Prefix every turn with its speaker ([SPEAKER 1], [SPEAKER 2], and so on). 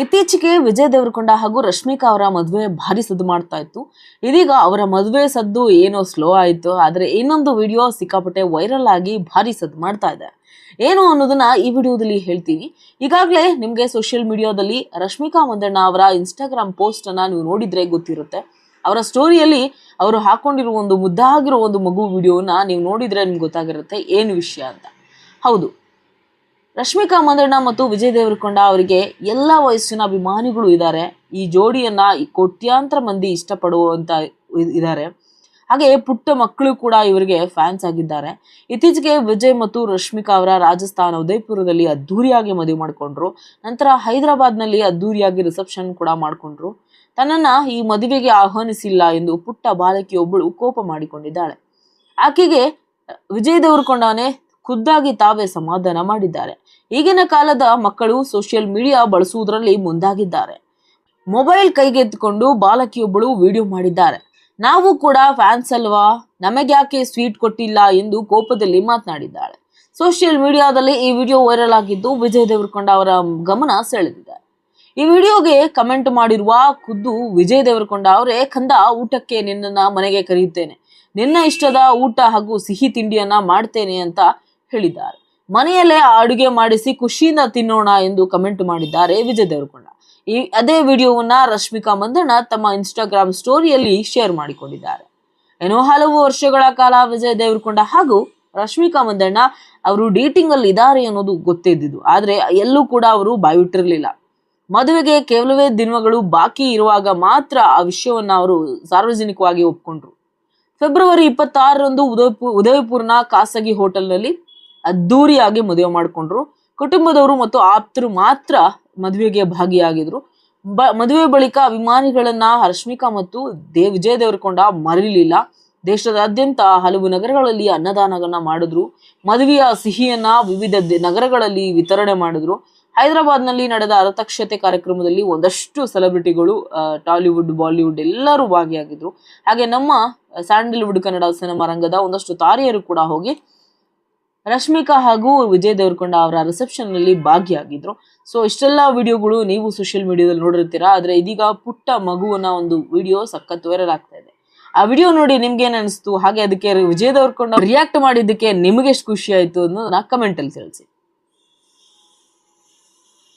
[SPEAKER 1] ಇತ್ತೀಚೆಗೆ ವಿಜಯ್ ದೇವರಕೊಂಡ ಹಾಗೂ ರಶ್ಮಿಕಾ ಅವರ ಮದುವೆ ಭಾರಿ ಸದ್ದು ಮಾಡ್ತಾ ಇತ್ತು. ಇದೀಗ ಅವರ ಮದುವೆ ಸದ್ದು ಏನೋ ಸ್ಲೋ ಆಯಿತು. ಆದರೆ ಇನ್ನೊಂದು ವಿಡಿಯೋ ಸಿಕ್ಕಾಪಟ್ಟೆ ವೈರಲ್ ಆಗಿ ಭಾರಿ ಸದ್ದು ಮಾಡ್ತಾ ಇದೆ. ಏನು ಅನ್ನೋದನ್ನ ಈ ವಿಡಿಯೋದಲ್ಲಿ ಹೇಳ್ತೀನಿ. ಈಗಾಗಲೇ ನಿಮಗೆ ಸೋಷಿಯಲ್ ಮೀಡಿಯಾದಲ್ಲಿ ರಶ್ಮಿಕಾ ಮಂದಣ್ಣ ಅವರ ಇನ್ಸ್ಟಾಗ್ರಾಮ್ ಪೋಸ್ಟ್ ಅನ್ನ ನೀವು ನೋಡಿದ್ರೆ ಗೊತ್ತಿರುತ್ತೆ. ಅವರ ಸ್ಟೋರಿಯಲ್ಲಿ ಅವರು ಹಾಕೊಂಡಿರುವ ಒಂದು ಮುದ್ದಾಗಿರೋ ಒಂದು ಮಗು ವಿಡಿಯೋನ ನೀವು ನೋಡಿದ್ರೆ ನಿಮ್ಗೆ ಗೊತ್ತಾಗಿರುತ್ತೆ ಏನು ವಿಷಯ ಅಂತ. ಹೌದು, ರಶ್ಮಿಕಾ ಮಂದಣ್ಣ ಮತ್ತು ವಿಜಯ್ ದೇವರಕೊಂಡ ಅವರಿಗೆ ಎಲ್ಲ ವಯಸ್ಸಿನ ಅಭಿಮಾನಿಗಳು ಇದ್ದಾರೆ. ಈ ಜೋಡಿಯನ್ನ ಕೋಟ್ಯಾಂತರ ಮಂದಿ ಇಷ್ಟಪಡುವಂತ ಇದ್ದಾರೆ. ಹಾಗೆ ಪುಟ್ಟ ಮಕ್ಕಳು ಕೂಡ ಇವರಿಗೆ ಫ್ಯಾನ್ಸ್ ಆಗಿದ್ದಾರೆ. ಇತ್ತೀಚೆಗೆ ವಿಜಯ್ ಮತ್ತು ರಶ್ಮಿಕಾ ಅವರ ರಾಜಸ್ಥಾನ ಉದಯಪುರದಲ್ಲಿ ಅದ್ದೂರಿಯಾಗಿ ಮದುವೆ ಮಾಡಿಕೊಂಡ್ರು. ನಂತರ ಹೈದರಾಬಾದ್ನಲ್ಲಿ ಅದ್ದೂರಿಯಾಗಿ ರಿಸೆಪ್ಷನ್ ಕೂಡ ಮಾಡಿಕೊಂಡ್ರು. ತನ್ನನ್ನ ಈ ಮದುವೆಗೆ ಆಹ್ವಾನಿಸಿಲ್ಲ ಎಂದು ಪುಟ್ಟ ಬಾಲಕಿಯೊಬ್ಬಳು ಕೋಪ ಮಾಡಿಕೊಂಡಿದ್ದಾಳೆ. ಆಕೆಗೆ ವಿಜಯ್ ದೇವರಕೊಂಡನೇ ಖುದ್ದಾಗಿ ತಾವೇ ಸಮಾಧಾನ ಮಾಡಿದ್ದಾರೆ. ಈಗಿನ ಕಾಲದ ಮಕ್ಕಳು ಸೋಷಿಯಲ್ ಮೀಡಿಯಾ ಬಳಸುವುದರಲ್ಲಿ ಮುಂದಾಗಿದ್ದಾರೆ. ಮೊಬೈಲ್ ಕೈಗೆತ್ತಿಕೊಂಡು ಬಾಲಕಿಯೊಬ್ಬಳು ವಿಡಿಯೋ ಮಾಡಿದ್ದಾರೆ. ನಾವು ಕೂಡ ಫ್ಯಾನ್ಸ್ ಅಲ್ವಾ, ನಮಗ್ಯಾಕೆ ಸ್ವೀಟ್ ಕೊಟ್ಟಿಲ್ಲ ಎಂದು ಕೋಪದಲ್ಲಿ ಮಾತನಾಡಿದ್ದಾಳೆ. ಸೋಷಿಯಲ್ ಮೀಡಿಯಾದಲ್ಲಿ ಈ ವಿಡಿಯೋ ವೈರಲ್ ಆಗಿದ್ದು ವಿಜಯ್ ದೇವರಕೊಂಡ ಅವರ ಗಮನ ಸೆಳೆದಿದೆ. ಈ ವಿಡಿಯೋಗೆ ಕಮೆಂಟ್ ಮಾಡಿರುವ ಖುದ್ದು ವಿಜಯ್ ದೇವರಕೊಂಡ ಅವರೇ, ಕಂದ, ಊಟಕ್ಕೆ ನಿನ್ನನ್ನ ಮನೆಗೆ ಕರೆಯುತ್ತೇನೆ, ನಿನ್ನ ಇಷ್ಟದ ಊಟ ಹಾಗೂ ಸಿಹಿ ತಿಂಡಿಯನ್ನ ಮಾಡ್ತೇನೆ ಅಂತ ಹೇಳಿದ್ದಾರೆ. ಮನೆಯಲ್ಲೇ ಅಡುಗೆ ಮಾಡಿಸಿ ಖುಷಿಯಿಂದ ತಿನ್ನೋಣ ಎಂದು ಕಮೆಂಟ್ ಮಾಡಿದ್ದಾರೆ ವಿಜಯ್ ದೇವರಕೊಂಡ. ಅದೇ ವಿಡಿಯೋವನ್ನ ರಶ್ಮಿಕಾ ಮಂದಣ್ಣ ತಮ್ಮ ಇನ್ಸ್ಟಾಗ್ರಾಮ್ ಸ್ಟೋರಿಯಲ್ಲಿ ಶೇರ್ ಮಾಡಿಕೊಂಡಿದ್ದಾರೆ. ಏನೋ ಹಲವು ವರ್ಷಗಳ ಕಾಲ ವಿಜಯ್ ದೇವರಕೊಂಡ ಹಾಗೂ ರಶ್ಮಿಕಾ ಮಂದಣ್ಣ ಅವರು ಡೇಟಿಂಗ್ ಅಲ್ಲಿ ಇದ್ದಾರೆ ಅನ್ನೋದು ಗೊತ್ತಿದ್ದು, ಆದ್ರೆ ಎಲ್ಲೂ ಕೂಡ ಅವರು ಬಾಯ್ಬಿಟ್ಟಿರ್ಲಿಲ್ಲ. ಮದುವೆಗೆ ಕೆಲವೇ ದಿನಗಳು ಬಾಕಿ ಇರುವಾಗ ಮಾತ್ರ ಆ ವಿಷಯವನ್ನ ಅವರು ಸಾರ್ವಜನಿಕವಾಗಿ ಒಪ್ಕೊಂಡ್ರು. ಫೆಬ್ರವರಿ 26ರಂದು ಉದಯಪುರ್ನ ಖಾಸಗಿ ಹೋಟೆಲ್ನಲ್ಲಿ ಅದ್ದೂರಿಯಾಗಿ ಮದುವೆ ಮಾಡಿಕೊಂಡ್ರು. ಕುಟುಂಬದವರು ಮತ್ತು ಆಪ್ತರು ಮಾತ್ರ ಮದುವೆಗೆ ಭಾಗಿಯಾಗಿದ್ರು. ಮದುವೆ ಬಳಿಕ ಅಭಿಮಾನಿಗಳನ್ನ ರಶ್ಮಿಕಾ ಮತ್ತು ವಿಜಯ್ ದೇವರಕೊಂಡ ಮರೀಲಿಲ್ಲ. ದೇಶದಾದ್ಯಂತ ಹಲವು ನಗರಗಳಲ್ಲಿ ಅನ್ನದಾನವನ್ನ ಮಾಡಿದ್ರು. ಮದುವೆಯ ಸಿಹಿಯನ್ನ ವಿವಿಧ ನಗರಗಳಲ್ಲಿ ವಿತರಣೆ ಮಾಡಿದ್ರು. ಹೈದರಾಬಾದ್ನಲ್ಲಿ ನಡೆದ ರಥಕ್ಷತೆ ಕಾರ್ಯಕ್ರಮದಲ್ಲಿ ಒಂದಷ್ಟು ಸೆಲೆಬ್ರಿಟಿಗಳು, ಟಾಲಿವುಡ್, ಬಾಲಿವುಡ್ ಎಲ್ಲರೂ ಭಾಗಿಯಾಗಿದ್ರು. ಹಾಗೆ ನಮ್ಮ ಸ್ಯಾಂಡಲ್ವುಡ್ ಕನ್ನಡ ಸಿನಿಮಾ ರಂಗದ ಒಂದಷ್ಟು ತಾರೆಯರು ಕೂಡ ಹೋಗಿ ರಶ್ಮಿಕಾ ಹಾಗೂ ವಿಜಯ್ ದೇವರಕೊಂಡ ಅವರ ರಿಸೆಪ್ಷನ್ ನಲ್ಲಿ ಭಾಗಿಯಾಗಿದ್ರು. ಸೊ ಇಷ್ಟೆಲ್ಲ ವಿಡಿಯೋಗಳು ನೀವು ಸೋಷಿಯಲ್ ಮೀಡಿಯಾದಲ್ಲಿ ನೋಡಿರ್ತೀರಾ. ಆದ್ರೆ ಇದೀಗ ಪುಟ್ಟ ಮಗುವನ್ನ ಒಂದು ವಿಡಿಯೋ ಸಖತ್ ವೈರಲ್ ಆಗ್ತಾ ಇದೆ. ಆ ವಿಡಿಯೋ ನೋಡಿ ನಿಮ್ಗೆ ಏನ್ ಅನಿಸ್ತು, ಹಾಗೆ ಅದಕ್ಕೆ ವಿಜಯ್ ದೇವರಕೊಂಡ ರಿಯಾಕ್ಟ್ ಮಾಡಿದ್ದಕ್ಕೆ ನಿಮ್ಗೆ ಎಷ್ಟು ಖುಷಿ ಆಯ್ತು ಅನ್ನೋದನ್ನ ಕಮೆಂಟ್ ಅಲ್ಲಿ ತಿಳಿಸಿ.